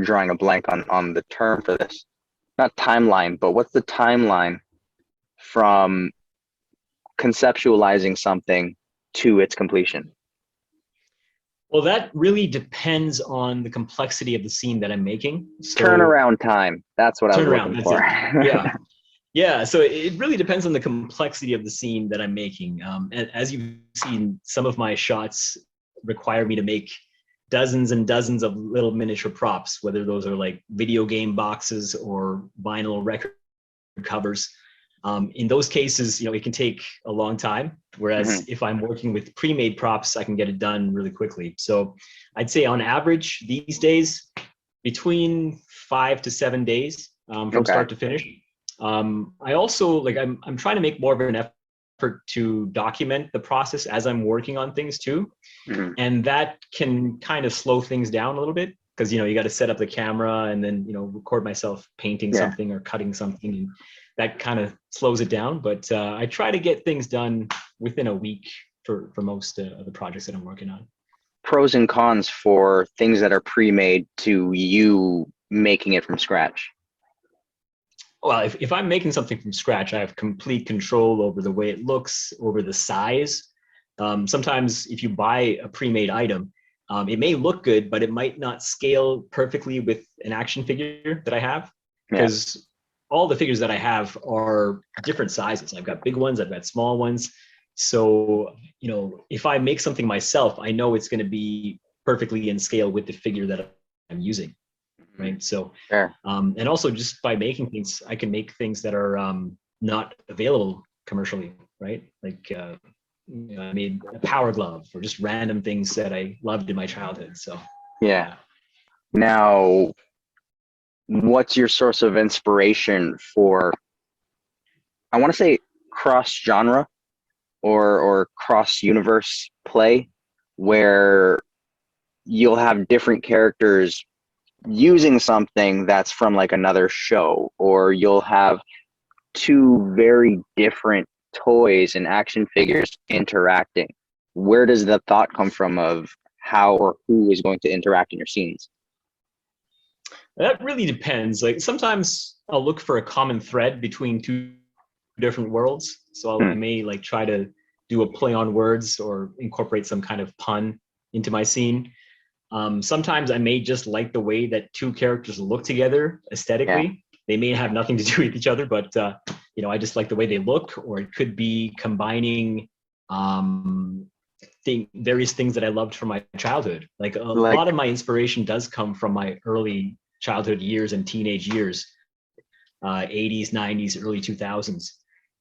drawing a blank on the term for this. Not timeline, but what's the timeline from conceptualizing something to its completion? Well, that really depends on the complexity of the scene that I'm making. So Turnaround time. That's what I was turnaround, looking that's for. it. Yeah. Yeah, so it really depends on the complexity of the scene that I'm making. And as you've seen, some of my shots require me to make dozens and dozens of little miniature props, whether those are like video game boxes or vinyl record covers. In those cases, it can take a long time. Whereas if I'm working with pre-made props, I can get it done really quickly. So I'd say on average these days, between 5 to 7 days from Okay. start to finish. I also I'm trying to make more of an effort to document the process as I'm working on things too. And that can kind of slow things down a little bit because you got to set up the camera and then record myself painting something or cutting something, and that kind of slows it down. But I try to get things done within a week for most of the projects that I'm working on. Pros and cons for things that are pre-made to you making it from scratch. Well, if I'm making something from scratch, I have complete control over the way it looks, over the size. Sometimes if you buy a pre-made item, it may look good, but it might not scale perfectly with an action figure that I have, because all the figures that I have are different sizes. I've got big ones, I've got small ones. So, if I make something myself, I know it's going to be perfectly in scale with the figure that I'm using. Right. So, and also just by making things, I can make things that are not available commercially. Right. Like, I made a power glove or just random things that I loved in my childhood. So, yeah. Now, what's your source of inspiration for, I want to say, cross genre or cross universe play, where you'll have different characters using something that's from like another show, or you'll have two very different toys and action figures interacting? Where does the thought come from of how or who is going to interact in your scenes? That really depends. Like sometimes I'll look for a common thread between two different worlds. So I may try to do a play on words or incorporate some kind of pun into my scene. Sometimes I may just like the way that two characters look together aesthetically. They may have nothing to do with each other, but I just like the way they look. Or it could be combining various things that I loved from my childhood. Like a lot of my inspiration does come from my early childhood years and teenage years, 80s, 90s, early 2000s.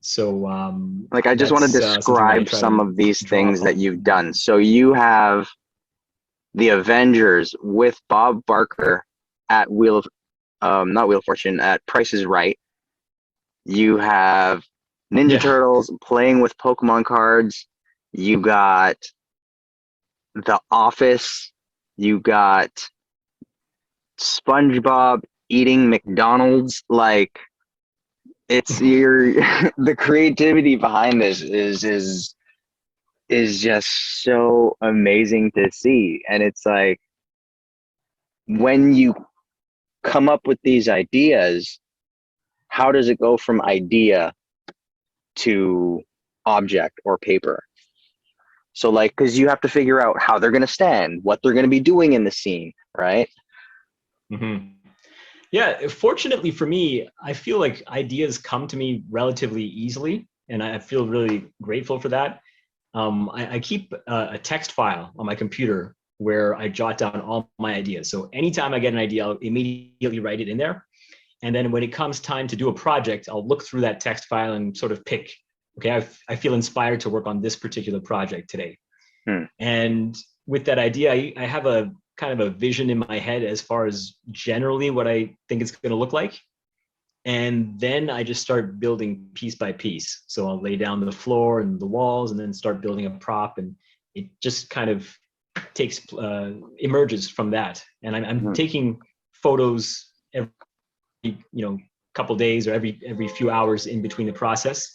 So I just want to describe some of these things that you've done. So you have the Avengers with Bob Barker at not Wheel of Fortune, at Price is Right. You have Ninja Turtles playing with Pokemon cards. You got The Office. You got SpongeBob eating McDonald's. It's the creativity behind this is just so amazing to see. And it's like, when you come up with these ideas, how does it go from idea to object or paper? So because you have to figure out how they're going to stand, what they're going to be doing in the scene, right? Yeah, fortunately for me, I feel like ideas come to me relatively easily, and I feel really grateful for that. I keep a text file on my computer where I jot down all my ideas. So anytime I get an idea, I'll immediately write it in there. And then when it comes time to do a project, I'll look through that text file and sort of pick, okay, I feel inspired to work on this particular project today. And with that idea, I have a kind of a vision in my head as far as generally what I think it's going to look like. And then I just start building piece by piece. So I'll lay down the floor and the walls and then start building a prop. And it just kind of emerges from that. And I'm taking photos every, couple days or every few hours in between the process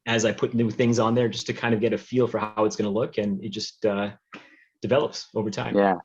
as I put new things on there, just to kind of get a feel for how it's going to look. And it just develops over time. Yeah.